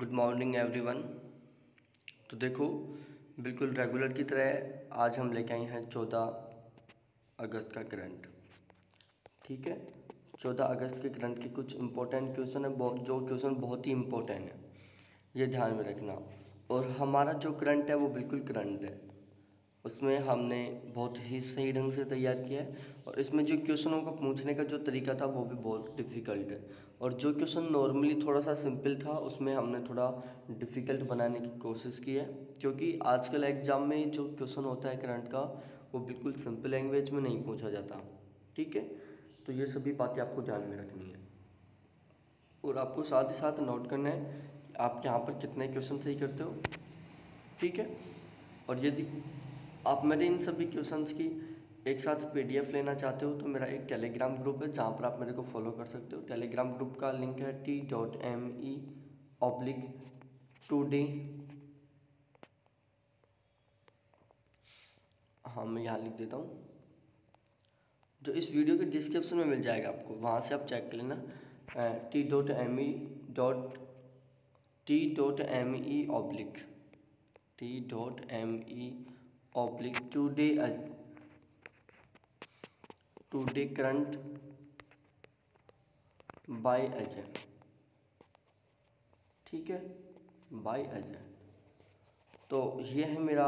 Good morning everyone. तो देखो, बिल्कुल रेगुलर की तरह आज हम लेके आए हैं 14 अगस्त का करंट। ठीक है, 14 अगस्त के करंट के कुछ इम्पोर्टेंट क्वेश्चन है, जो क्वेश्चन बहुत ही इम्पोर्टेंट है, ये ध्यान में रखना। और हमारा जो करंट है वो बिल्कुल करंट है, उसमें हमने बहुत ही सही ढंग से तैयार किया है। और इसमें जो क्वेश्चनों का पूछने का जो तरीका था वो भी बहुत डिफ़िकल्ट है, और जो क्वेश्चन नॉर्मली थोड़ा सा सिंपल था उसमें हमने थोड़ा डिफ़िकल्ट बनाने की कोशिश की है, क्योंकि आजकल एग्ज़ाम में जो क्वेश्चन होता है करंट का वो बिल्कुल सिंपल लैंग्वेज में नहीं पूछा जाता। ठीक है, तो ये सभी बातें आपको ध्यान में रखनी है, और आपको साथ ही साथ नोट करना है कि आप यहाँ पर कितने क्वेश्चन सही करते हो। ठीक है, और यदि आप मेरे इन सभी क्वेश्चंस की एक साथ पीडीएफ लेना चाहते हो तो मेरा एक टेलीग्राम ग्रुप है जहाँ पर आप मेरे को फॉलो कर सकते हो। टेलीग्राम ग्रुप का लिंक है t.me/today। हाँ, मैं यहाँ लिख देता हूँ, जो इस वीडियो के डिस्क्रिप्शन में मिल जाएगा आपको, वहाँ से आप चेक कर लेना। t.me current by Ajay. ठीक है, बाय अजय। तो ये है मेरा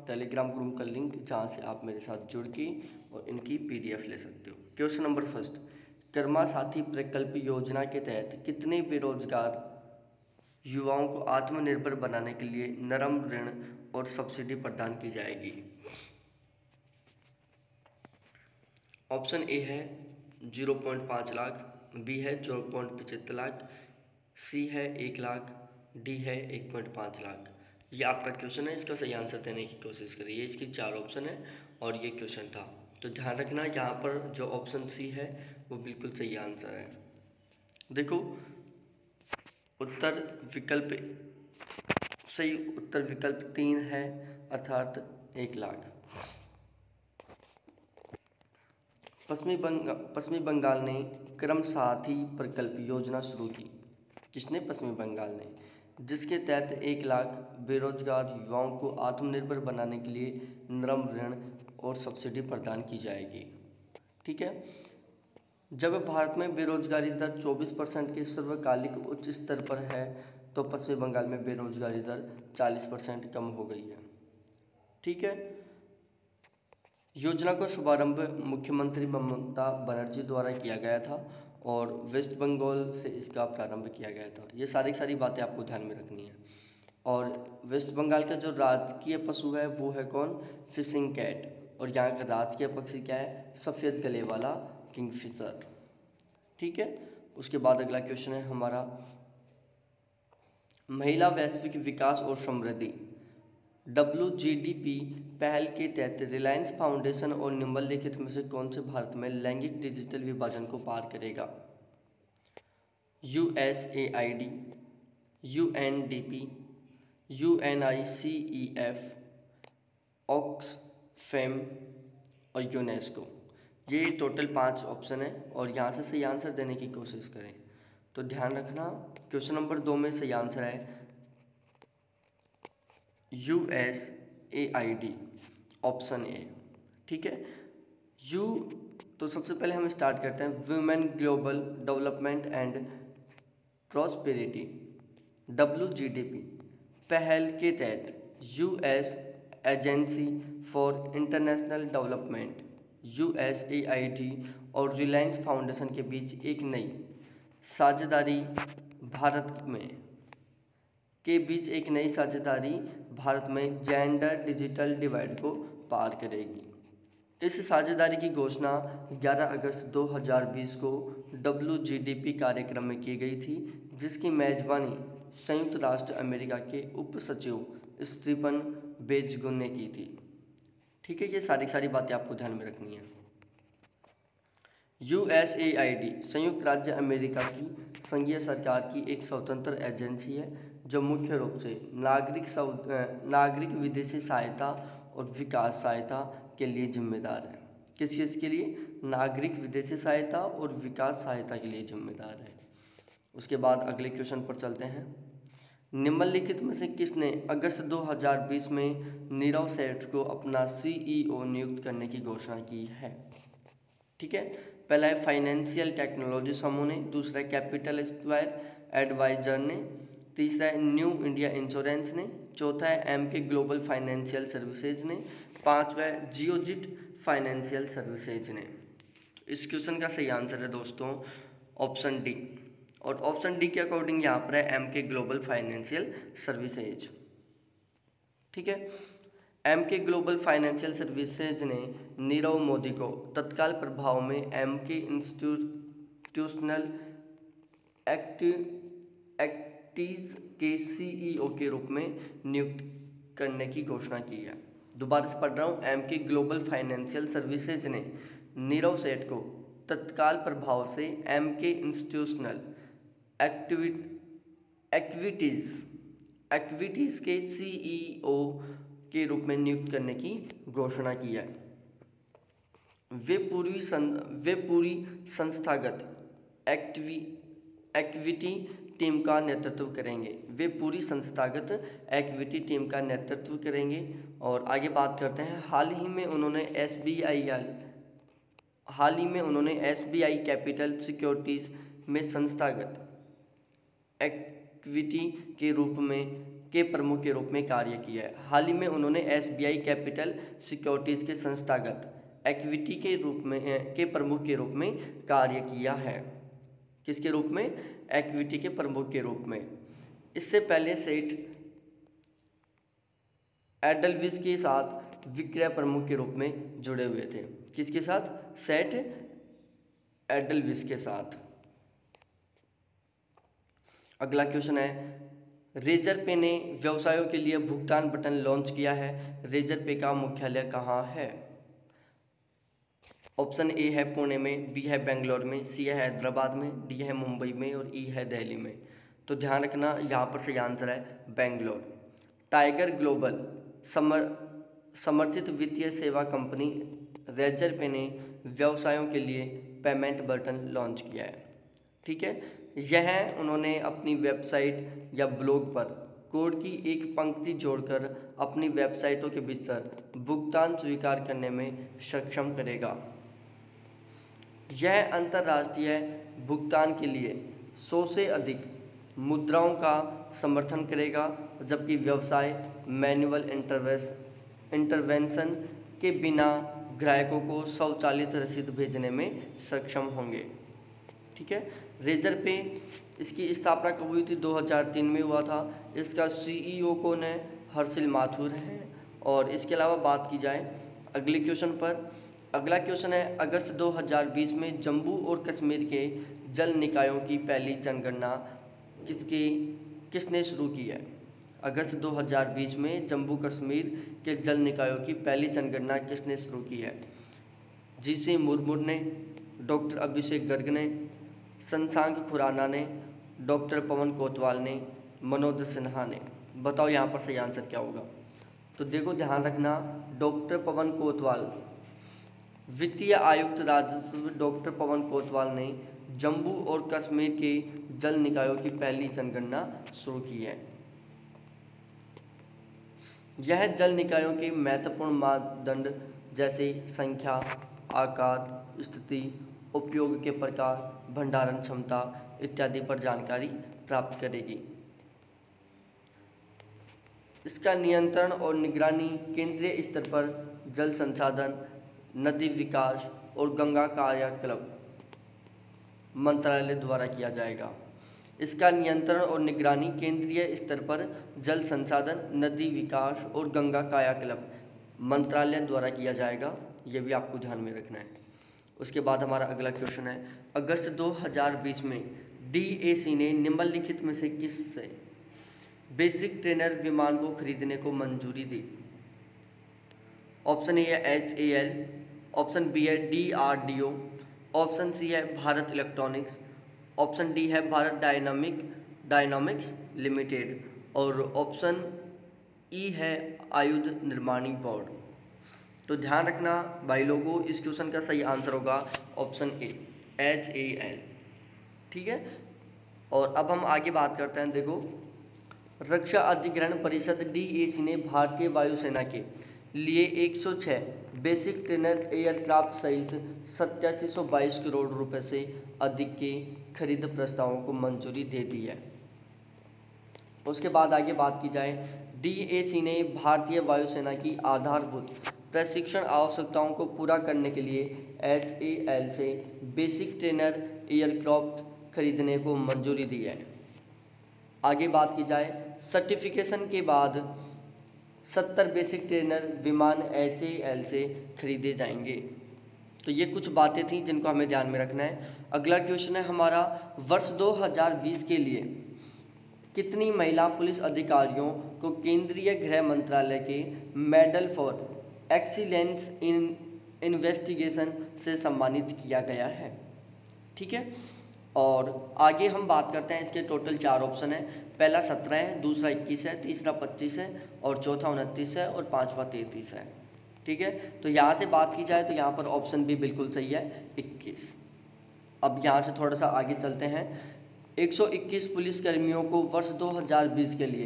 टेलीग्राम ग्रुप का लिंक, जहाँ से आप मेरे साथ जुड़ के और इनकी पीडीएफ ले सकते हो। क्वेश्चन नंबर फर्स्ट, कर्मा साथी प्रकल्प योजना के तहत कितने बेरोजगार युवाओं को आत्मनिर्भर बनाने के लिए नरम ऋण और सब्सिडी प्रदान की जाएगी? ऑप्शन ए है 0.5 लाख, बी है 0.75 लाख, सी है 1 लाख, डी है 1.5 लाख। ये आपका क्वेश्चन है, इसका सही आंसर देने की कोशिश करिए। इसकी 4 ऑप्शन है और ये क्वेश्चन था, तो ध्यान रखना यहाँ पर जो ऑप्शन सी है वो बिल्कुल सही आंसर है। देखो, उत्तर विकल्प सही उत्तर विकल्प 3 है, अर्थात 1 लाख। पश्चिमी बंगाल ने क्रम साथी प्रकल्प योजना शुरू की। किसने? पश्चिमी बंगाल ने, जिसके तहत 1 लाख बेरोजगार युवाओं को आत्मनिर्भर बनाने के लिए नरम ऋण और सब्सिडी प्रदान की जाएगी। ठीक है, जब भारत में बेरोजगारी दर 24% के सर्वकालिक उच्च स्तर पर है, तो पश्चिमी बंगाल में बेरोजगारी दर 40% कम हो गई है। ठीक है, योजना का शुभारंभ मुख्यमंत्री ममता बनर्जी द्वारा किया गया था और वेस्ट बंगाल से इसका प्रारंभ किया गया था। ये सारी बातें आपको ध्यान में रखनी है। और वेस्ट बंगाल का जो राजकीय पशु है वो है कौन? Fishing cat. और यहाँ का राजकीय पक्षी क्या है? सफ़ेद गले वाला किंगफिशर। ठीक है, उसके बाद अगला क्वेश्चन है हमारा, महिला वैश्विक विकास और समृद्धि WGDP पहल के तहत रिलायंस फाउंडेशन और निम्नलिखित में से कौन से भारत में लैंगिक डिजिटल विभाजन को पार करेगा? USAID, UNDP, UNICEF, ऑक्सफैम और यूनेस्को। ये टोटल 5 ऑप्शन है और यहाँ से सही आंसर देने की कोशिश करें। तो ध्यान रखना, क्वेश्चन नंबर 2 में सही आंसर है USAID, ऑप्शन ए। ठीक है, तो सबसे पहले हम स्टार्ट करते हैं, women global development and prosperity WGDP पहल के तहत US agency for international development USAID और रिलायंस फाउंडेशन के बीच एक नई साझेदारी भारत में जेंडर डिजिटल डिवाइड को पार करेगी। इस साझेदारी की घोषणा 11 अगस्त 2020 को WGDP कार्यक्रम में की गई थी, जिसकी मेजबानी संयुक्त राष्ट्र अमेरिका के उप सचिव स्टीफन बेजगुन ने की थी। ठीक है, ये सारी बातें आपको ध्यान में रखनी है। USAID संयुक्त राज्य अमेरिका की संघीय सरकार की एक स्वतंत्र एजेंसी है जो मुख्य रूप से नागरिक विदेशी सहायता और विकास सहायता के लिए जिम्मेदार है। किस के लिए? नागरिक विदेशी सहायता और विकास सहायता के लिए जिम्मेदार है। उसके बाद अगले क्वेश्चन पर चलते हैं। निम्नलिखित में से किसने अगस्त 2020 में नीरव सेठ को अपना CEO नियुक्त करने की घोषणा की है? ठीक है, पहला है फाइनेंशियल टेक्नोलॉजी समूह ने, दूसरा है कैपिटल स्क्वायर एडवाइजर ने, तीसरा है न्यू इंडिया इंश्योरेंस ने, चौथा है MK ग्लोबल फाइनेंशियल सर्विसेज ने, पांचवा है जियोजिट फाइनेंशियल सर्विसेज ने। इस क्वेश्चन का सही आंसर है दोस्तों ऑप्शन डी, और ऑप्शन डी के अकॉर्डिंग यहाँ पर है MK ग्लोबल फाइनेंशियल सर्विसेज। ठीक है, MK ग्लोबल फाइनेंशियल सर्विसेज ने नीरव मोदी को तत्काल प्रभाव में MK इंस्टीट्यूशनल एक्टिविटीज के CEO के रूप में नियुक्त करने की घोषणा की है। दोबारा से पढ़ रहा हूँ, MK ग्लोबल फाइनेंशियल सर्विसेज ने नीरव सेठ को तत्काल प्रभाव से MK इंस्टीट्यूशनल एक्टिविटीज के CEO के रूप में नियुक्त करने की घोषणा की है। वे पूरी संस्थागत एक्टिविटी टीम का नेतृत्व करेंगे। वे पूरी संस्थागत एक्टिविटी टीम का नेतृत्व करेंगे। और आगे बात करते हैं, हाल ही में उन्होंने SBI कैपिटल सिक्योरिटीज में संस्थागत एक्टिविटी के प्रमुख के रूप में कार्य किया है। हाल ही में उन्होंने SBI कैपिटल सिक्योरिटीज के संस्थागत एक्टिविटी के प्रमुख के रूप में कार्य किया है। किसके रूप में? एक्टिविटी के प्रमुख के रूप में। इससे पहले सेठ एडलविस के साथ विक्रय प्रमुख के रूप में जुड़े हुए थे। किसके साथ? सेठ एडलविस के साथ। अगला क्वेश्चन है, रेजर पे ने व्यवसायों के लिए भुगतान बटन लॉन्च किया है। रेजर पे का मुख्यालय कहाँ है? ऑप्शन ए है पुणे में, बी है बेंगलोर में, सी है हैदराबाद में, डी है मुंबई में और ई है दिल्ली में। तो ध्यान रखना, यहाँ पर सही आंसर है बेंगलोर। टाइगर ग्लोबल समर्थित वित्तीय सेवा कंपनी रेजर पे ने व्यवसायों के लिए पेमेंट बटन लॉन्च किया है। ठीक है, यह उन्होंने अपनी वेबसाइट या ब्लॉग पर कोड की एक पंक्ति जोड़कर अपनी वेबसाइटों के भीतर भुगतान स्वीकार करने में सक्षम करेगा। यह अंतर्राष्ट्रीय भुगतान के लिए 100 से अधिक मुद्राओं का समर्थन करेगा, जबकि व्यवसाय मैनुअल इंटरवेंशन के बिना ग्राहकों को स्वचालित रसीद भेजने में सक्षम होंगे। ठीक है, रेजर पे इसकी स्थापना कब हुई थी? 2003 में हुआ था। इसका CEO कौन है? हर्षिल माथुर है। और इसके अलावा बात की जाए अगले क्वेश्चन पर, अगला क्वेश्चन है, अगस्त 2020 में जम्मू और कश्मीर के जल निकायों की पहली जनगणना किसने शुरू की है? अगस्त 2020 में जम्मू कश्मीर के जल निकायों की पहली जनगणना किसने शुरू की है? GC मुर्मू ने, डॉक्टर अभिषेक गर्ग ने, शशांक खुराना ने, डॉक्टर पवन कोतवाल ने, मनोज सिन्हा ने। बताओ यहाँ पर सही आंसर क्या होगा? तो देखो, ध्यान रखना, डॉक्टर पवन कोतवाल, वित्तीय आयुक्त राजस्व डॉक्टर पवन कोतवाल ने जम्मू और कश्मीर के जल निकायों की पहली जनगणना शुरू की है। यह जल निकायों के महत्वपूर्ण मानदंड जैसे संख्या, आकार, स्थिति, उपयोग के प्रकार, भंडारण क्षमता इत्यादि पर जानकारी प्राप्त करेगी। इसका नियंत्रण और निगरानी केंद्रीय स्तर पर जल संसाधन, नदी विकास और गंगा कायाकल्प मंत्रालय द्वारा किया जाएगा। इसका नियंत्रण और निगरानी केंद्रीय स्तर पर जल संसाधन, नदी विकास और गंगा कायाकल्प मंत्रालय द्वारा किया जाएगा। ये भी आपको ध्यान में रखना है। उसके बाद हमारा अगला क्वेश्चन है, अगस्त 2020 में DAC ने निम्नलिखित में से किससे बेसिक ट्रेनर विमान को खरीदने को मंजूरी दी? ऑप्शन ए है HAL, ऑप्शन बी है DRDO, ऑप्शन सी है भारत इलेक्ट्रॉनिक्स, ऑप्शन डी है भारत डायनामिक्स लिमिटेड और ऑप्शन ई है आयुध निर्माणी बोर्ड। तो ध्यान रखना भाई लोगों, इस क्वेश्चन का सही आंसर होगा ऑप्शन ए HAL। ठीक है, और अब हम आगे बात करते हैं। देखो, रक्षा अधिग्रहण परिषद DAC ने भारतीय वायुसेना के लिए 106 बेसिक ट्रेनर एयरक्राफ्ट सहित 8722 करोड़ रुपए से अधिक के खरीद प्रस्तावों को मंजूरी दे दी है। उसके बाद आगे बात की जाए, DAC ने भारतीय वायुसेना की आधारभूत प्रशिक्षण आवश्यकताओं को पूरा करने के लिए HAL से बेसिक ट्रेनर एयरक्राफ्ट खरीदने को मंजूरी दी है। आगे बात की जाए, सर्टिफिकेशन के बाद 70 बेसिक ट्रेनर विमान HAL से खरीदे जाएंगे। तो ये कुछ बातें थी जिनको हमें ध्यान में रखना है। अगला क्वेश्चन है हमारा, वर्ष 2020 के लिए कितनी महिला पुलिस अधिकारियों को केंद्रीय गृह मंत्रालय के medal for excellence in investigation से सम्मानित किया गया है? ठीक है, और आगे हम बात करते हैं। इसके टोटल 4 ऑप्शन है। पहला 17 है, दूसरा 21 है, तीसरा 25 है और चौथा 29 है और पांचवा 33 है। ठीक है, तो यहाँ से बात की जाए तो यहाँ पर ऑप्शन भी बिल्कुल सही है, 21। अब यहाँ से थोड़ा सा आगे चलते हैं। 121 पुलिसकर्मियों को वर्ष 2020 के लिए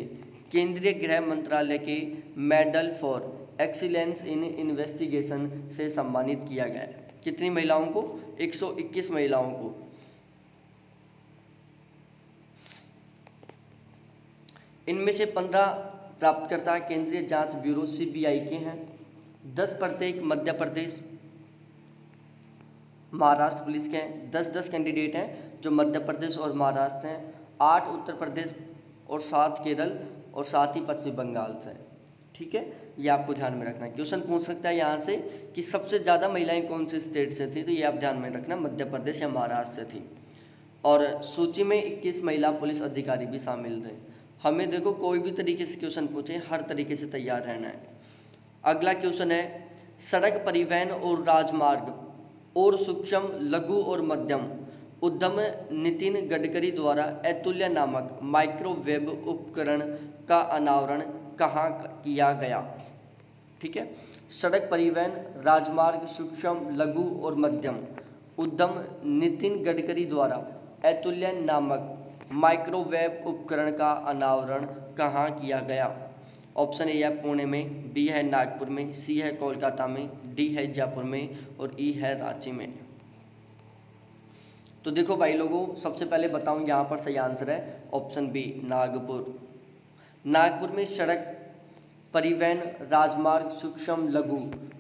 केंद्रीय गृह मंत्रालय के medal for excellence in investigation से सम्मानित किया गया है। कितनी महिलाओं को? 121 महिलाओं को। इनमें से 15 प्राप्तकर्ता केंद्रीय जांच ब्यूरो CBI के हैं, 10 प्रत्येक मध्य प्रदेश महाराष्ट्र पुलिस के हैं, 10-10 कैंडिडेट हैं जो मध्य प्रदेश और महाराष्ट्र से हैं, 8 उत्तर प्रदेश और 7 केरल और 7 ही पश्चिम बंगाल से हैं। ठीक है, ये आपको ध्यान में रखना है। क्वेश्चन पूछ सकता है यहाँ से कि सबसे ज़्यादा महिलाएं कौन से स्टेट से थी, तो ये आप ध्यान में रखना, मध्य प्रदेश या महाराष्ट्र से थी। और सूची में 21 महिला पुलिस अधिकारी भी शामिल थे। हमें देखो कोई भी तरीके से क्वेश्चन पूछे, हर तरीके से तैयार रहना है। अगला क्वेश्चन है, सड़क परिवहन और राजमार्ग और सूक्ष्म लघु और मध्यम उद्यम नितिन गडकरी द्वारा अतुल्य नामक माइक्रोवेव उपकरण का अनावरण कहाँ किया गया? ठीक है, सड़क परिवहन, राजमार्ग, सूक्ष्म लघु और मध्यम उद्यम नितिन गडकरी द्वारा अतुल्य नामक माइक्रोवेव उपकरण का अनावरण कहाँ किया गया? ऑप्शन ए है पुणे में, बी है नागपुर में, सी है कोलकाता में, डी है जयपुर में और ई है रांची में। तो देखो भाई लोगों, सबसे पहले बताऊं, यहाँ पर सही आंसर है ऑप्शन बी, नागपुर। नागपुर में सड़क परिवहन, राजमार्ग, सूक्ष्म लघु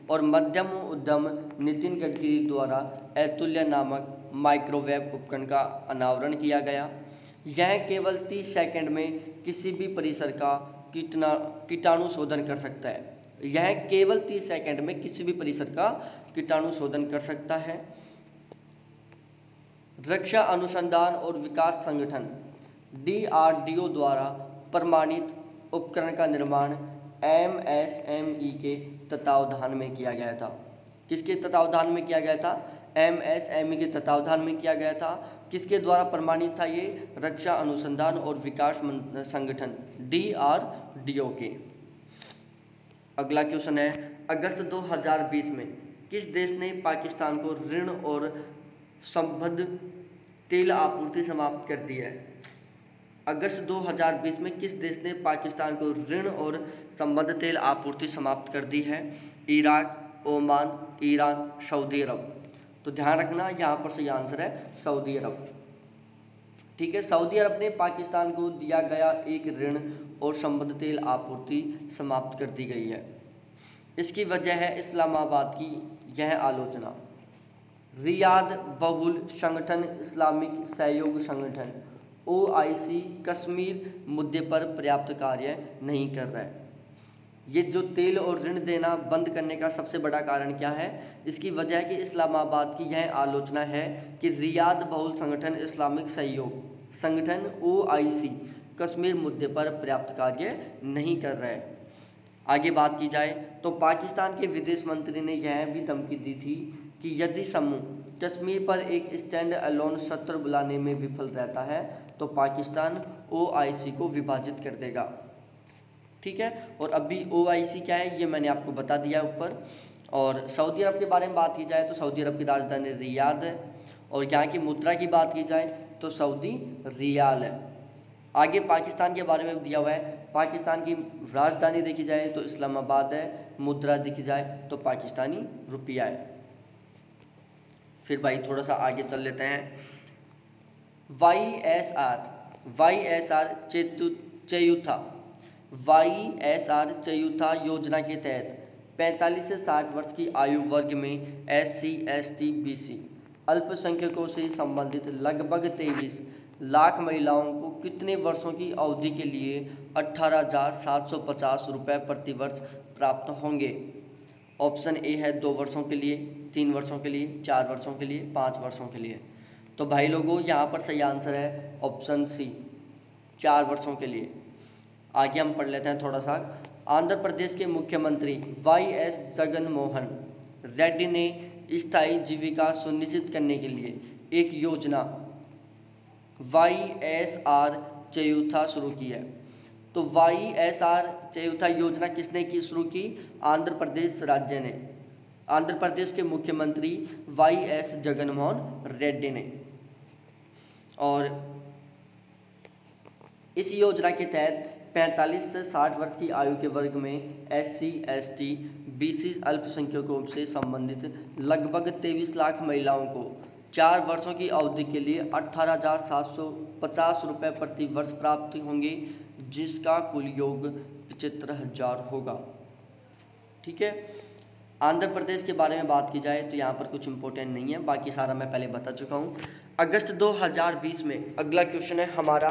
और मध्यम उद्यम नितिन गडकरी द्वारा अतुल्य नामक माइक्रोवेव उपकरण का अनावरण किया गया। यह केवल 30 सेकंड में किसी भी परिसर का कीटाणु शोधन कर सकता है। यह केवल 30 सेकंड में किसी भी परिसर का कीटाणु शोधन कर सकता है। रक्षा अनुसंधान और विकास संगठन DRDO द्वारा प्रमाणित उपकरण का निर्माण MSME के तत्वावधान में किया गया था। किसके तत्वावधान में किया गया था? MSME के तत्वावधान में किया गया था। किसके द्वारा प्रमाणित था ये? रक्षा अनुसंधान और विकास संगठन DRDO के। अगला क्वेश्चन है, अगस्त 2020 में किस देश ने पाकिस्तान को ऋण और संबद्ध तेल आपूर्ति समाप्त कर दी है? अगस्त 2020 में किस देश ने पाकिस्तान को ऋण और संबद्ध तेल आपूर्ति समाप्त कर दी है? इराक, ओमान, ईरान, सऊदी अरब। तो ध्यान रखना, यहाँ पर सही आंसर है सऊदी अरब। ठीक है, सऊदी अरब ने पाकिस्तान को दिया गया एक ऋण और संबद्ध तेल आपूर्ति समाप्त कर दी गई है। इसकी वजह है इस्लामाबाद की यह आलोचना। रियाद बहुल संगठन इस्लामिक सहयोग संगठन OIC कश्मीर मुद्दे पर पर्याप्त कार्य नहीं कर रहा है। ये जो तेल और ऋण देना बंद करने का सबसे बड़ा कारण क्या है? इसकी वजह है कि इस्लामाबाद की यह आलोचना है कि रियाद बहुल संगठन इस्लामिक सहयोग संगठन OIC कश्मीर मुद्दे पर पर्याप्त कार्य नहीं कर रहा है। आगे बात की जाए तो पाकिस्तान के विदेश मंत्री ने यह भी धमकी दी थी कि यदि समूह कश्मीर पर एक स्टैंड अलोन सत्र बुलाने में विफल रहता है तो पाकिस्तान OIC को विभाजित कर देगा। ठीक है, और अभी OIC क्या है ये मैंने आपको बता दिया ऊपर। और सऊदी अरब के बारे में बात की जाए तो सऊदी अरब की राजधानी रियाद है और यहाँ की मुद्रा की बात की जाए तो सऊदी रियाल है। आगे पाकिस्तान के बारे में दिया हुआ है। पाकिस्तान की राजधानी देखी जाए तो इस्लामाबाद है, मुद्रा देखी जाए तो पाकिस्तानी रुपया है। फिर भाई थोड़ा सा आगे चल लेते हैं। YSR चयुथा योजना के तहत 45 से 60 वर्ष की आयु वर्ग में SC, ST, BC अल्पसंख्यकों से संबंधित लगभग 23 लाख महिलाओं को कितने वर्षों की अवधि के लिए 18,750 रुपये प्रति वर्ष प्राप्त होंगे? ऑप्शन ए है 2 वर्षों के लिए, 3 वर्षों के लिए, 4 वर्षों के लिए, 5 वर्षों के लिए। तो भाई लोगों यहाँ पर सही आंसर है ऑप्शन सी, 4 वर्षों के लिए। आगे हम पढ़ लेते हैं थोड़ा सा। आंध्र प्रदेश के मुख्यमंत्री YS जगनमोहन रेड्डी ने स्थायी जीविका सुनिश्चित करने के लिए एक योजना YSR चयुथा शुरू की है। तो YSR चयुथा योजना किसने की शुरू की? आंध्र प्रदेश राज्य ने, आंध्र प्रदेश के मुख्यमंत्री YS जगनमोहन रेड्डी ने। और इस योजना के तहत 45 से 60 वर्ष की आयु के वर्ग में SC, ST, BC अल्पसंख्यकों से संबंधित लगभग 23 लाख महिलाओं को 4 वर्षों की अवधि के लिए 18,750 रुपये प्रति वर्ष प्राप्त होंगे, जिसका कुल योग 75,000 होगा। ठीक है। आंध्र प्रदेश के बारे में बात की जाए तो यहाँ पर कुछ इंपॉर्टेंट नहीं है, बाकी सारा मैं पहले बता चुका हूँ। अगस्त 2020 में अगला क्वेश्चन है हमारा,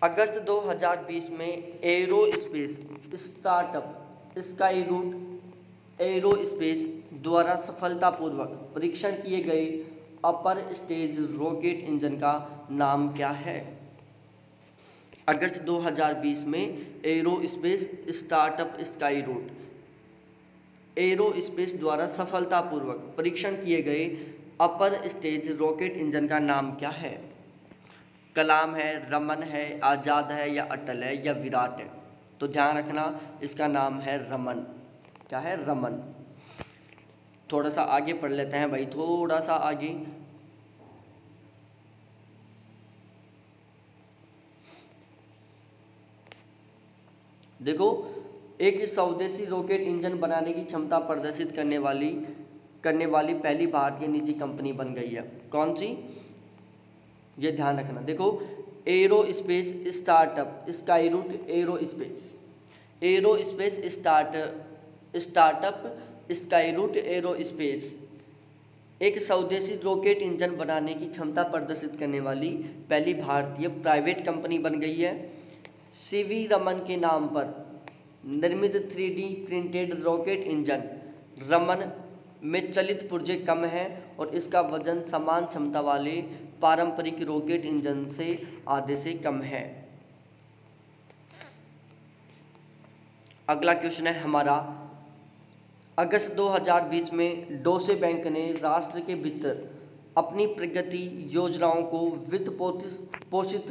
अगस्त 2020 में एरोस्पेस स्टार्टअप स्काईरूट एरोस्पेस द्वारा सफलतापूर्वक परीक्षण किए गए अपर स्टेज रॉकेट इंजन का नाम क्या है? अगस्त 2020 में एरोस्पेस स्टार्टअप स्काईरूट एरोस्पेस द्वारा सफलतापूर्वक परीक्षण किए गए अपर स्टेज रॉकेट इंजन का नाम क्या है? कलाम है, रमन है, आज़ाद है या अटल है या विराट है? तो ध्यान रखना इसका नाम है रमन। क्या है? रमन। थोड़ा सा आगे पढ़ लेते हैं भाई, थोड़ा सा आगे। देखो, एक स्वदेशी रॉकेट इंजन बनाने की क्षमता प्रदर्शित करने वाली पहली भारतीय निजी कंपनी बन गई है। कौन सी? ये ध्यान रखना। देखो, aerospace startup Skyroot aerospace startup Skyroot aerospace एक स्वदेशी रॉकेट इंजन बनाने की क्षमता प्रदर्शित करने वाली पहली भारतीय प्राइवेट कंपनी बन गई है। CV रमन के नाम पर निर्मित 3D printed rocket engine Raman में चलित पुर्जे कम है और इसका वजन समान क्षमता वाले पारंपरिक रॉकेट इंजन से आधे से कम है। अगला क्वेश्चन है हमारा, अगस्त 2020 में डोसे बैंक ने राष्ट्र के भीतर अपनी प्रगति योजनाओं को वित्त पोषित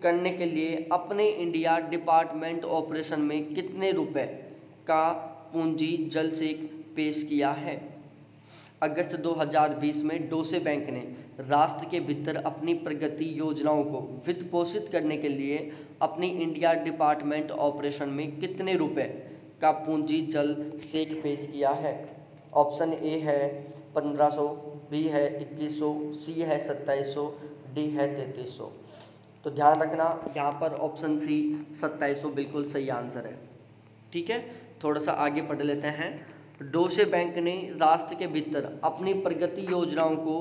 करने के लिए अपने इंडिया डिपार्टमेंट ऑपरेशन में कितने रुपए का पूंजी जल से पेश किया है? अगस्त 2020 में डोसे बैंक ने राष्ट्र के भीतर अपनी प्रगति योजनाओं को वित्त पोषित करने के लिए अपनी इंडिया डिपार्टमेंट ऑपरेशन में कितने रुपए का पूंजी जल से पेश किया है? ऑप्शन ए है 1500, बी है 2100, सी है 2700, डी है 3300। तो ध्यान रखना यहाँ पर ऑप्शन सी 2700 बिल्कुल सही आंसर है। ठीक है। थोड़ा सा आगे पढ़ लेते हैं। डोसे बैंक ने राष्ट्र के भीतर अपनी प्रगति योजनाओं को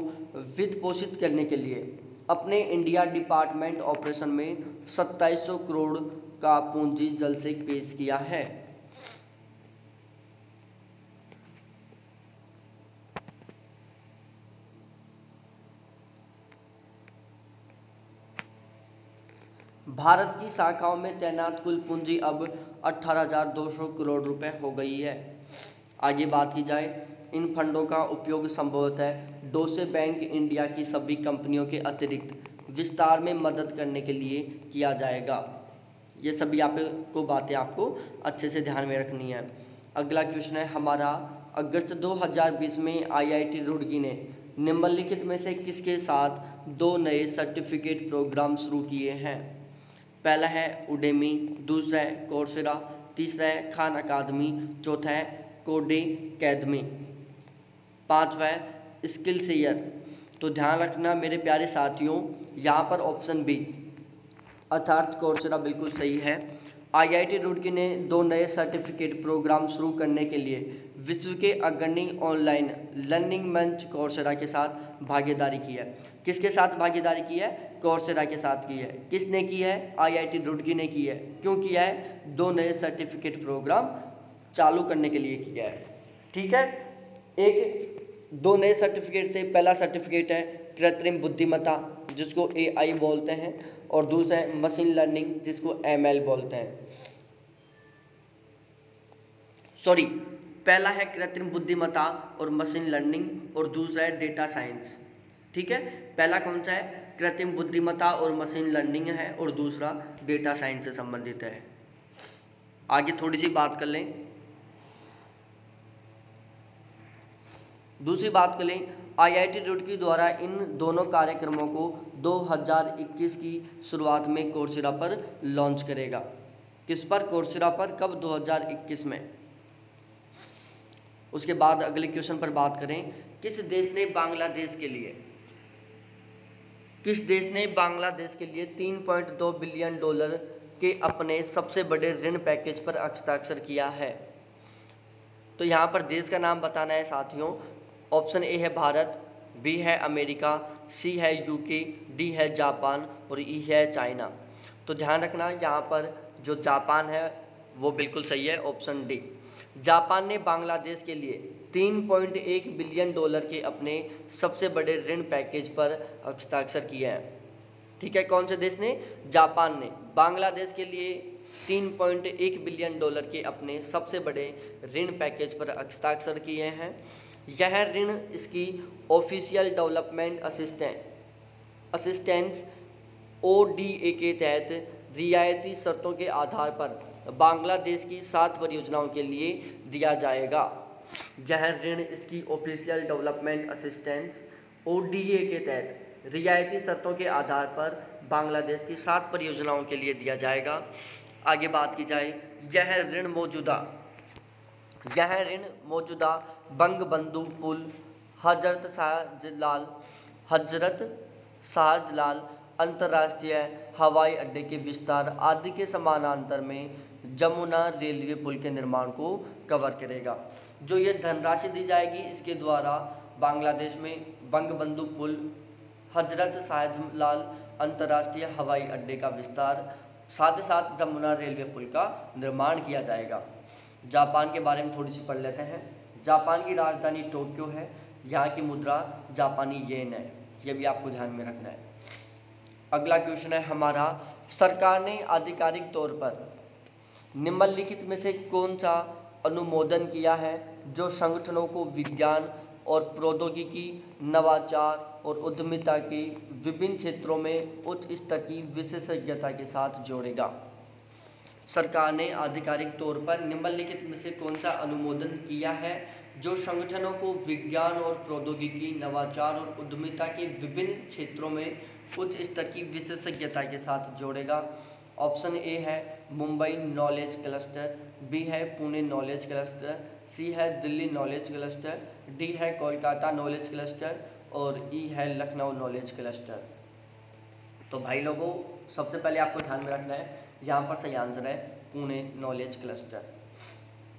वित्त पोषित करने के लिए अपने इंडिया डिपार्टमेंट ऑपरेशन में 2700 करोड़ का पूंजी जल से पेश किया है। भारत की शाखाओं में तैनात कुल पूंजी अब 18,200 करोड़ रुपए हो गई है। आगे बात की जाए, इन फंडों का उपयोग संभवतः डोसे बैंक इंडिया की सभी कंपनियों के अतिरिक्त विस्तार में मदद करने के लिए किया जाएगा। ये सभी आपको बातें आपको अच्छे से ध्यान में रखनी है। अगला क्वेश्चन है हमारा, अगस्त 2020 में आईआईटी रुड़की ने निम्नलिखित में से किसके साथ 2 नए सर्टिफिकेट प्रोग्राम शुरू किए हैं? पहला है उडेमी, दूसरा है कोर्सेरा, तीसरा है खान अकादमी, चौथा है कोडेकैडमी, पांचवा है स्किल शेयर। तो ध्यान रखना मेरे प्यारे साथियों, यहाँ पर ऑप्शन बी अर्थात कोर्सेरा बिल्कुल सही है। आईआईटी रुड़की ने 2 नए सर्टिफिकेट प्रोग्राम शुरू करने के लिए विश्व के अग्रणी ऑनलाइन लर्निंग मंच कोर्सेरा के साथ भागीदारी की है। किसके साथ भागीदारी की है? कोर्सेरा के साथ की है। किसने की है? आईआईटी रुड़की ने की है। क्यों किया है? 2 नए सर्टिफिकेट प्रोग्राम चालू करने के लिए किया है। ठीक है, 2 नए सर्टिफिकेट थे। पहला सर्टिफिकेट है कृत्रिम बुद्धिमत्ता जिसको एआई बोलते हैं, और दूसरा है मशीन लर्निंग जिसको एमएल बोलते हैं। सॉरी, पहला है कृत्रिम बुद्धिमत्ता और मशीन लर्निंग, और दूसरा है डेटा साइंस। ठीक है, पहला कौन सा है? कृत्रिम बुद्धिमत्ता और मशीन लर्निंग है, और दूसरा डेटा साइंस से संबंधित है। आगे थोड़ी सी बात कर लें, दूसरी बात कर लें, आईआईटी रुड़की द्वारा इन दोनों कार्यक्रमों को 2021 की शुरुआत में कोर्सेरा पर लॉन्च करेगा। किस पर? कोर्सेरा पर। कब? 2021 में। उसके बाद अगले क्वेश्चन पर बात करें, किस देश ने बांग्लादेश के लिए 3.2 बिलियन डॉलर के अपने सबसे बड़े ऋण पैकेज पर हस्ताक्षर किया है? तो यहाँ पर देश का नाम बताना है साथियों। ऑप्शन ए है भारत, बी है अमेरिका, सी है यूके, डी है जापान, और ई है चाइना। तो ध्यान रखना यहाँ पर जो जापान है वो बिल्कुल सही है, ऑप्शन डी। जापान ने बांग्लादेश के लिए 3.1 बिलियन डॉलर के अपने सबसे बड़े ऋण पैकेज पर हस्ताक्षर किए हैं। ठीक है, कौन से देश ने? जापान ने बांग्लादेश के लिए 3.1 बिलियन डॉलर के अपने सबसे बड़े ऋण पैकेज पर हस्ताक्षर किए हैं। यह ऋण इसकी ऑफिशियल डेवलपमेंट असिस्टेंस ODA के तहत रियायती शर्तों के आधार पर बांग्लादेश की 7 परियोजनाओं के लिए दिया जाएगा। यह ऋण इसकी ऑफिशियल डेवलपमेंट असिस्टेंस ODA के तहत रियायती शर्तों के आधार पर बांग्लादेश की 7 परियोजनाओं के लिए दिया जाएगा। आगे बात की जाए, यह ऋण मौजूदा बंगबंधु पुल, हजरत शाहजलाल अंतर्राष्ट्रीय हवाई अड्डे के विस्तार आदि के समानांतर में जमुना रेलवे पुल के निर्माण को कवर करेगा। जो ये धनराशि दी जाएगी इसके द्वारा बांग्लादेश में बंगबंधु पुल, हजरत शाहजलाल अंतर्राष्ट्रीय हवाई अड्डे का विस्तार, साथ ही साथ जमुना रेलवे पुल का निर्माण किया जाएगा। जापान के बारे में थोड़ी सी पढ़ लेते हैं। जापान की राजधानी टोक्यो है। यहाँ की मुद्रा जापानी येन है, ये भी आपको ध्यान में रखना है। अगला क्वेश्चन है हमारा, सरकार ने आधिकारिक तौर पर निम्नलिखित में से कौन सा अनुमोदन किया है जो संगठनों को विज्ञान और प्रौद्योगिकी, नवाचार और उद्यमिता के विभिन्न क्षेत्रों में उच्च स्तर की विशेषज्ञता के साथ जोड़ेगा? सरकार ने आधिकारिक तौर पर निम्नलिखित में से कौन सा अनुमोदन किया है जो संगठनों को विज्ञान और प्रौद्योगिकी, नवाचार और उद्यमिता के विभिन्न क्षेत्रों में उच्च स्तर की विशेषज्ञता के साथ जोड़ेगा? ऑप्शन ए है मुंबई नॉलेज क्लस्टर, बी है पुणे नॉलेज क्लस्टर, सी है दिल्ली नॉलेज क्लस्टर, डी है कोलकाता नॉलेज क्लस्टर, और ई है लखनऊ नॉलेज क्लस्टर। तो भाई लोगों, सबसे पहले आपको ध्यान में रखना है, यहाँ पर सही आंसर है पुणे नॉलेज क्लस्टर।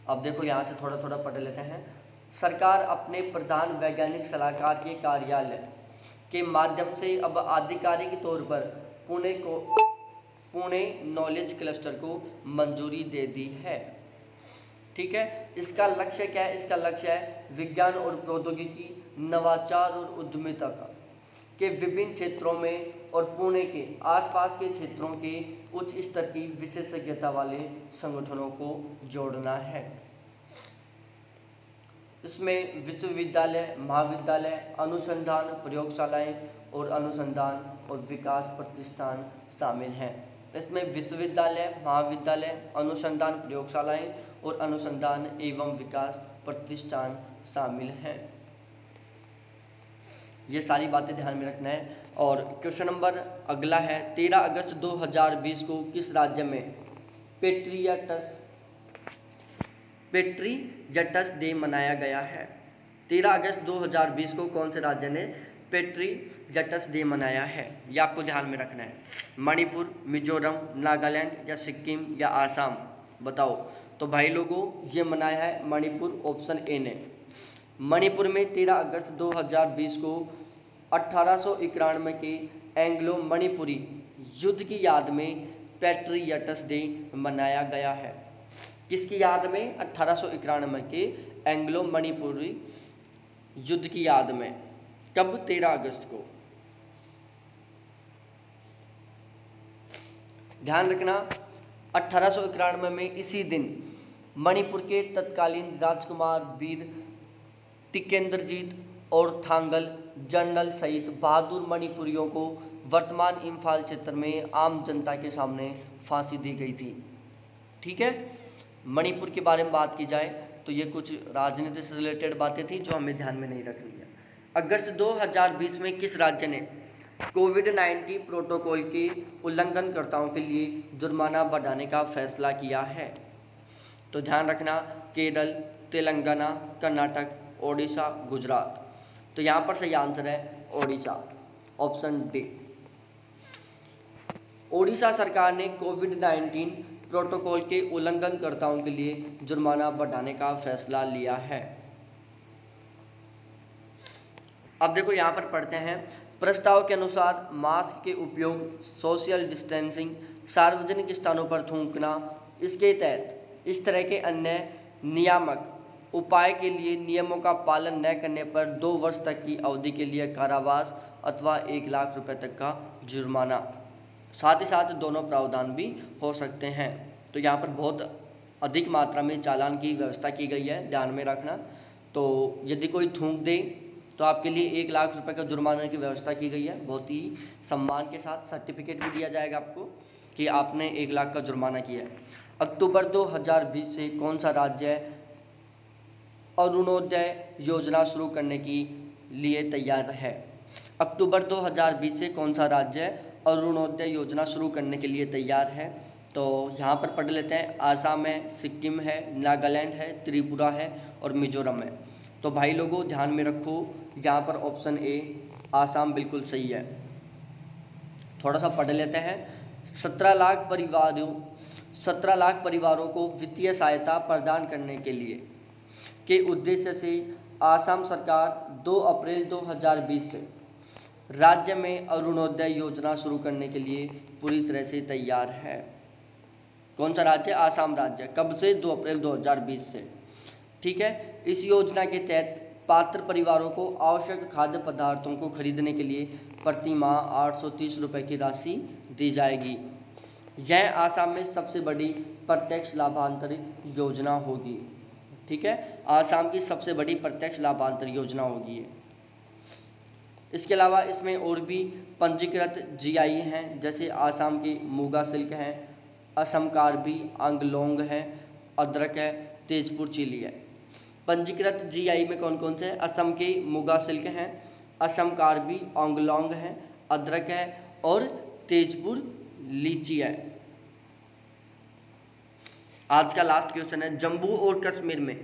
अब देखो यहाँ से थोड़ा थोड़ा पढ़ लेते हैं। सरकार अपने प्रधान वैज्ञानिक सलाहकार के कार्यालय के माध्यम से अब आधिकारिक तौर पर पुणे नॉलेज क्लस्टर को मंजूरी दे दी है। ठीक है, इसका लक्ष्य क्या है? इसका लक्ष्य है विज्ञान और प्रौद्योगिकी, नवाचार और उद्यमिता के विभिन्न क्षेत्रों में और पुणे के आसपास के क्षेत्रों के उच्च स्तर की विशेषज्ञता वाले संगठनों को जोड़ना है। इसमें विश्वविद्यालय, महाविद्यालय, अनुसंधान प्रयोगशालाएं और अनुसंधान और विकास प्रतिष्ठान शामिल हैं। इसमें विश्वविद्यालय, महाविद्यालय, अनुसंधान प्रयोगशालाएं और अनुसंधान एवं विकास प्रतिष्ठान शामिल हैं। ये सारी बातें ध्यान में रखना है। और क्वेश्चन नंबर अगला है, 13 अगस्त 2020 को किस राज्य में पेट्रियटस डे मनाया गया है? 13 अगस्त 2020 को कौन से राज्य ने पेट्रियटस डे मनाया है? ये आपको ध्यान में रखना है। मणिपुर, मिजोरम, नागालैंड या सिक्किम या आसाम, बताओ। तो भाई लोगों, ये मनाया है मणिपुर, ऑप्शन ए ने। मणिपुर में 13 अगस्त 2020 को 1891 के एंग्लो मणिपुरी युद्ध की याद में पेट्रियटस डे मनाया गया है। किसकी याद में? 1891 के एंग्लो मणिपुरी युद्ध की याद में। कब? 13 अगस्त को। ध्यान रखना, 1891 में इसी दिन मणिपुर के तत्कालीन राजकुमार वीर टिकेंद्रजीत और थांगल जनरल सहित बहादुर मणिपुरियों को वर्तमान इम्फाल क्षेत्र में आम जनता के सामने फांसी दी गई थी। ठीक है, मणिपुर के बारे में बात की जाए तो ये कुछ राजनीति से रिलेटेड बातें थी जो हमें ध्यान में नहीं रखनी है। अगस्त 2020 में किस राज्य ने कोविड-19 प्रोटोकॉल के उल्लंघनकर्ताओं के लिए जुर्माना बढ़ाने का फैसला किया है? तो ध्यान रखना, केरल, तेलंगाना, कर्नाटक, ओडिशा, गुजरात। तो यहाँ पर सही आंसर है ओडिशा, ऑप्शन डी। ओडिशा सरकार ने कोविड-19 प्रोटोकॉल के उल्लंघनकर्ताओं के लिए जुर्माना बढ़ाने का फैसला लिया है। अब देखो यहाँ पर पढ़ते हैं, प्रस्ताव के अनुसार मास्क के उपयोग, सोशल डिस्टेंसिंग, सार्वजनिक स्थानों पर थूकना, इसके तहत इस तरह के अन्य नियामक उपाय के लिए नियमों का पालन न करने पर 2 वर्ष तक की अवधि के लिए कारावास अथवा 1 लाख रुपए तक का जुर्माना, साथ ही साथ दोनों प्रावधान भी हो सकते हैं। तो यहाँ पर बहुत अधिक मात्रा में चालान की व्यवस्था की गई है, ध्यान में रखना। तो यदि कोई थूक दे तो आपके लिए 1 लाख रुपए का जुर्माने की व्यवस्था की गई है। बहुत ही सम्मान के साथ सर्टिफिकेट भी दिया जाएगा आपको कि आपने 1 लाख का जुर्माना किया है। अक्टूबर 2020 से कौन सा राज्य अरुणोदय योजना शुरू करने के लिए तैयार है? अक्टूबर 2020 से कौन सा राज्य अरुणोदय योजना शुरू करने के लिए तैयार है? तो यहाँ पर पढ़ लेते हैं, आसाम है, सिक्किम है, नागालैंड है, त्रिपुरा है और मिजोरम है। तो भाई लोगों ध्यान में रखो, यहाँ पर ऑप्शन ए आसाम बिल्कुल सही है। थोड़ा सा पढ़ लेते हैं, 17 लाख परिवारों को वित्तीय सहायता प्रदान करने के लिए के उद्देश्य से आसाम सरकार 2 अप्रैल 2020 से राज्य में अरुणोदय योजना शुरू करने के लिए पूरी तरह से तैयार है। कौन सा राज्य? आसाम राज्य। कब से? 2 अप्रैल 2020 से। ठीक है, इस योजना के तहत पात्र परिवारों को आवश्यक खाद्य पदार्थों को खरीदने के लिए प्रति माह 830 रुपये की राशि दी जाएगी। यह आसाम में सबसे बड़ी प्रत्यक्ष लाभांतर योजना होगी। ठीक है, आसाम की सबसे बड़ी प्रत्यक्ष लाभांतर योजना होगी। इसके अलावा इसमें और भी पंजीकृत जीआई हैं, जैसे आसाम की मुगा सिल्क है, असम कार्बी आंगलोंग है, अदरक है, तेजपुर चिली है। पंजीकृत जीआई में कौन कौन से हैं? असम की मुगा सिल्क हैं, असम कार्बी आंगलोंग है, अदरक है और तेजपुर लीची है। आज का लास्ट क्वेश्चन है, जम्मू और कश्मीर में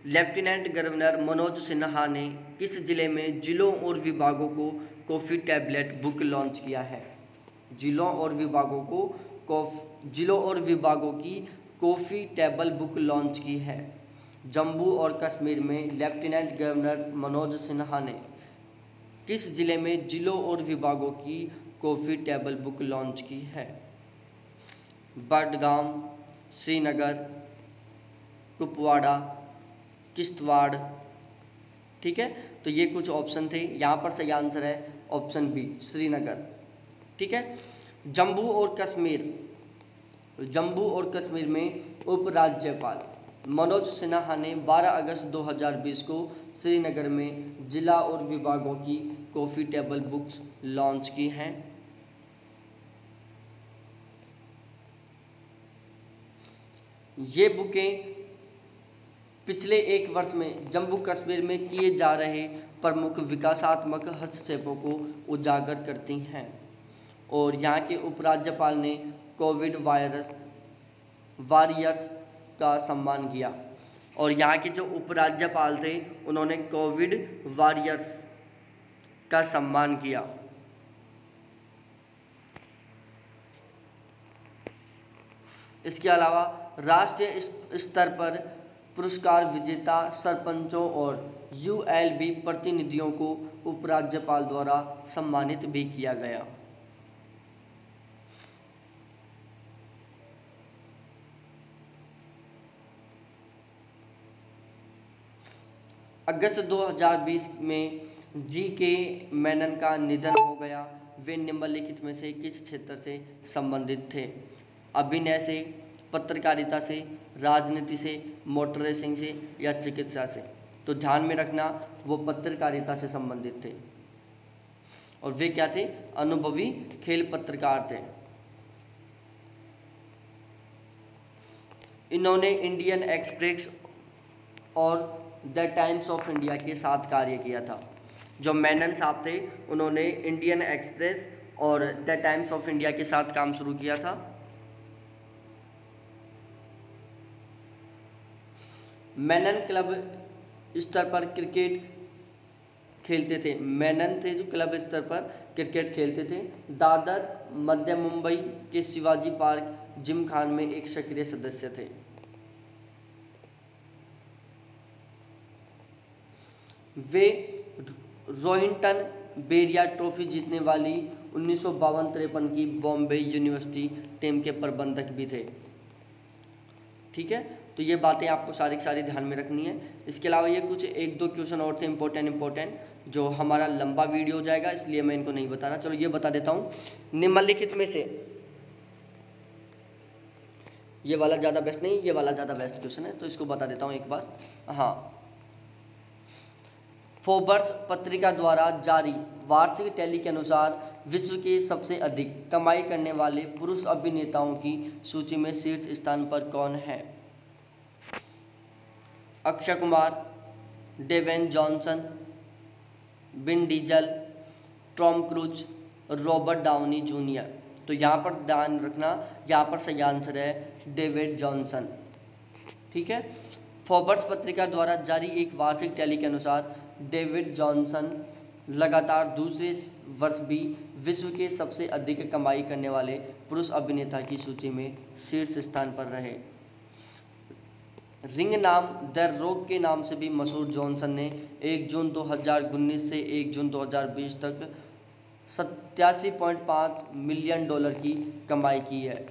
लेफ्टिनेंट गवर्नर मनोज सिन्हा ने किस जिले में जिलों और विभागों को कॉफ़ी टैबलेट बुक लॉन्च किया है? जिलों और विभागों की कॉफ़ी टेबल बुक लॉन्च की है। जम्मू और कश्मीर में लेफ्टिनेंट गवर्नर मनोज सिन्हा ने किस जिले में जिलों और विभागों की कॉफ़ी टेबल बुक लॉन्च की है? बडगाम, श्रीनगर, कुपवाड़ा, किश्तवाड़। ठीक है, तो ये कुछ ऑप्शन थे। यहाँ पर सही आंसर है ऑप्शन बी, श्रीनगर। ठीक है, जम्मू और कश्मीर में उपराज्यपाल मनोज सिन्हा ने 12 अगस्त 2020 को श्रीनगर में जिला और विभागों की कॉफ़ी टेबल बुक्स लॉन्च की हैं। ये बुकें पिछले एक वर्ष में जम्मू कश्मीर में किए जा रहे प्रमुख विकासात्मक हस्तक्षेपों को उजागर करती हैं। और यहाँ के उपराज्यपाल ने कोविड वॉरियर्स का सम्मान किया। और यहाँ के जो उपराज्यपाल थे उन्होंने कोविड वॉरियर्स का सम्मान किया। इसके अलावा राष्ट्रीय स्तर पर पुरस्कार विजेता सरपंचों और ULB प्रतिनिधियों को उपराज्यपाल द्वारा सम्मानित भी किया गया। अगस्त 2020 में G.K. मेनन का निधन हो गया। वे निम्नलिखित में से किस क्षेत्र से संबंधित थे? अभिनय से, पत्रकारिता से, राजनीति से, मोटर रेसिंग से या चिकित्सा से? तो ध्यान में रखना वो पत्रकारिता से संबंधित थे। और वे क्या थे? अनुभवी खेल पत्रकार थे। इन्होंने इंडियन एक्सप्रेस और द टाइम्स ऑफ इंडिया के साथ कार्य किया था। जो मेनन साहब थे उन्होंने इंडियन एक्सप्रेस और द टाइम्स ऑफ इंडिया के साथ काम शुरू किया था। मेनन क्लब स्तर पर क्रिकेट खेलते थे। मेनन थे जो क्लब स्तर पर क्रिकेट खेलते थे। दादर मध्य मुंबई के शिवाजी पार्क जिमखाना में एक सक्रिय सदस्य थे। वे रोहिंटन बेरिया ट्रॉफी जीतने वाली 1952-53 की बॉम्बे यूनिवर्सिटी टीम के प्रबंधक भी थे। ठीक है, तो ये बातें आपको सारी की सारी ध्यान में रखनी है। इसके अलावा ये कुछ एक दो क्वेश्चन और थे इम्पोर्टेंट, जो हमारा लंबा वीडियो हो जाएगा इसलिए मैं इनको नहीं बता रहा। चलो ये बता देता हूँ। निम्नलिखित में से ये वाला ज़्यादा बेस्ट नहीं, ये वाला ज़्यादा बेस्ट क्वेश्चन है, तो इसको बता देता हूँ एक बार। हाँ, फोर्ब्स पत्रिका द्वारा जारी वार्षिक टैली के अनुसार विश्व के सबसे अधिक कमाई करने वाले पुरुष अभिनेताओं की सूची में शीर्ष स्थान पर कौन है? Akshay Kumar, Dwayne Johnson, Vin Diesel, Tom Cruise, Robert Downey Junior. तो यहाँ पर ध्यान रखना, यहाँ पर सही आंसर है डेविड जॉनसन। ठीक है, फोर्ब्स पत्रिका द्वारा जारी एक वार्षिक टैली के अनुसार डेविड जॉनसन लगातार दूसरे वर्ष भी विश्व के सबसे अधिक कमाई करने वाले पुरुष अभिनेता की सूची में शीर्ष स्थान पर रहे। रिंग नाम द रॉक के नाम से भी मशहूर जॉनसन ने 1 जून 2019 से 1 जून 2020 तक $87.5 मिलियन की कमाई की है।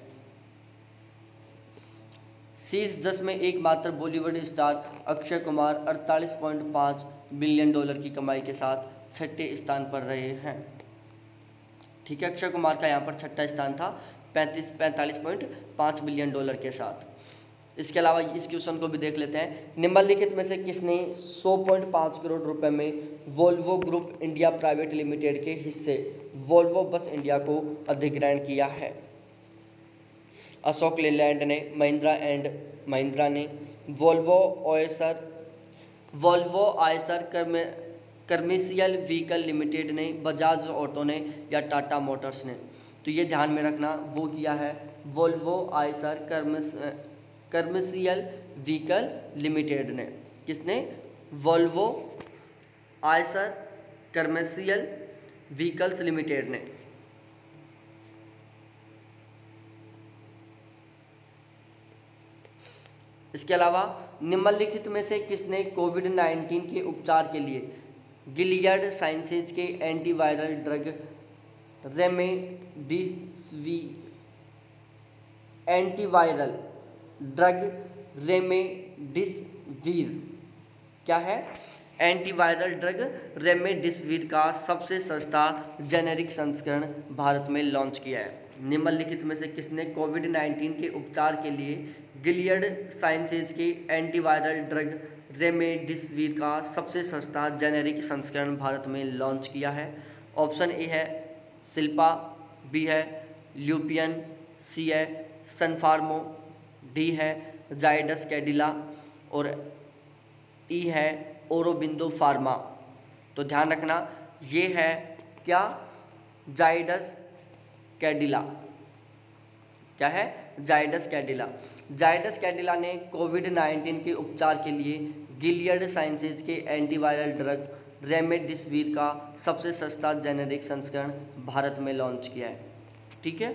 शीर्ष 10 में एकमात्र बॉलीवुड स्टार अक्षय कुमार 48.5 मिलियन की कमाई के साथ छठे स्थान पर रहे हैं। ठीक है, अक्षय कुमार का यहाँ पर छठा स्थान था 45.5 मिलियन के साथ। इसके अलावा इस क्वेश्चन को भी देख लेते हैं। निम्नलिखित में से किसने 100.5 करोड़ रुपए में Volvo group India private limited के हिस्से वोल्वो बस इंडिया को अधिग्रहण किया है? अशोक लेलैंड ने, महिंद्रा एंड महिंद्रा ने, Volvo Eicher commercial vehicle limited ने, बजाज ऑटो ने या टाटा मोटर्स ने? तो ये ध्यान में रखना, वो किया है Volvo Eicher commercial vehicle limited ने। किसने? Volvo Eicher commercial vehicles limited ने। इसके अलावा निम्नलिखित में से किसने कोविड-19 के उपचार के लिए गिलियड साइंसेज के एंटीवायरल ड्रग रेमडेसिविर क्या है? एंटीवायरल ड्रग रेमडेसिविर का सबसे सस्ता जेनेरिक संस्करण भारत में लॉन्च किया है। निम्नलिखित में से किसने कोविड-19 के उपचार के लिए गिलियड साइंसेज के एंटीवायरल ड्रग रेमडेसिविर का सबसे सस्ता जेनेरिक संस्करण भारत में लॉन्च किया है? ऑप्शन ए है शिल्पा, बी है ल्यूपियन, सी है सनफार्मो, डी है जाइडस कैडिला और ई है औरोबिंदो फार्मा। तो ध्यान रखना, ये है क्या, जाइडस कैडिला। क्या है, जाइडस कैडिला। जाइडस कैडिला ने कोविड-19 के उपचार के लिए गिलियड साइंसेज के एंटीवायरल ड्रग रेमडेसिविर का सबसे सस्ता जेनेरिक संस्करण भारत में लॉन्च किया है। ठीक है,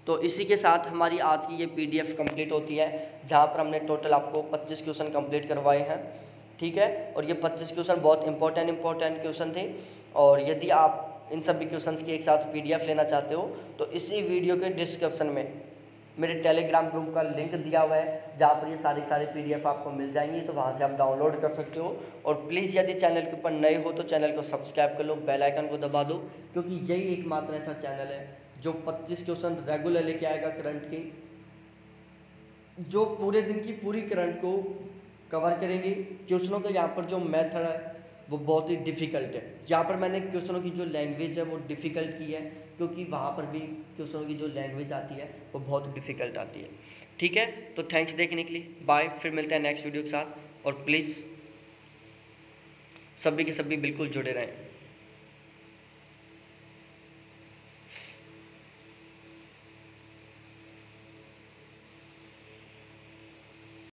तो इसी के साथ हमारी आज की ये PDF कंप्लीट होती है, जहाँ पर हमने टोटल आपको 25 क्वेश्चन कंप्लीट करवाए हैं। ठीक है, और ये 25 क्वेश्चन बहुत इंपॉर्टेंट क्वेश्चन थे। और यदि आप इन सभी क्वेश्चंस की एक साथ PDF लेना चाहते हो तो इसी वीडियो के डिस्क्रिप्शन में मेरे टेलीग्राम ग्रुप का लिंक दिया हुआ है, जहाँ पर ये सारे PDF आपको मिल जाएंगी, तो वहाँ से आप डाउनलोड कर सकते हो। और प्लीज़ यदि चैनल के ऊपर नए हो तो चैनल को सब्सक्राइब कर लो, बेल आइकन को दबा दो, क्योंकि यही एकमात्र ऐसा चैनल है जो 25 क्वेश्चन रेगुलर लेके आएगा करंट के, जो पूरे दिन की पूरी करंट को कवर करेंगे। क्वेश्चनों का यहाँ पर जो मेथड है वो बहुत ही डिफ़िकल्ट है। यहाँ पर मैंने क्वेश्चनों की जो लैंग्वेज है वो डिफ़िकल्ट की है, क्योंकि वहाँ पर भी क्वेश्चनों की जो लैंग्वेज आती है वो बहुत डिफ़िकल्ट आती है। ठीक है, तो थैंक्स देखने के लिए, बाय। फिर मिलते हैं नेक्स्ट वीडियो के साथ, और प्लीज़ सभी के सभी बिल्कुल जुड़े रहें।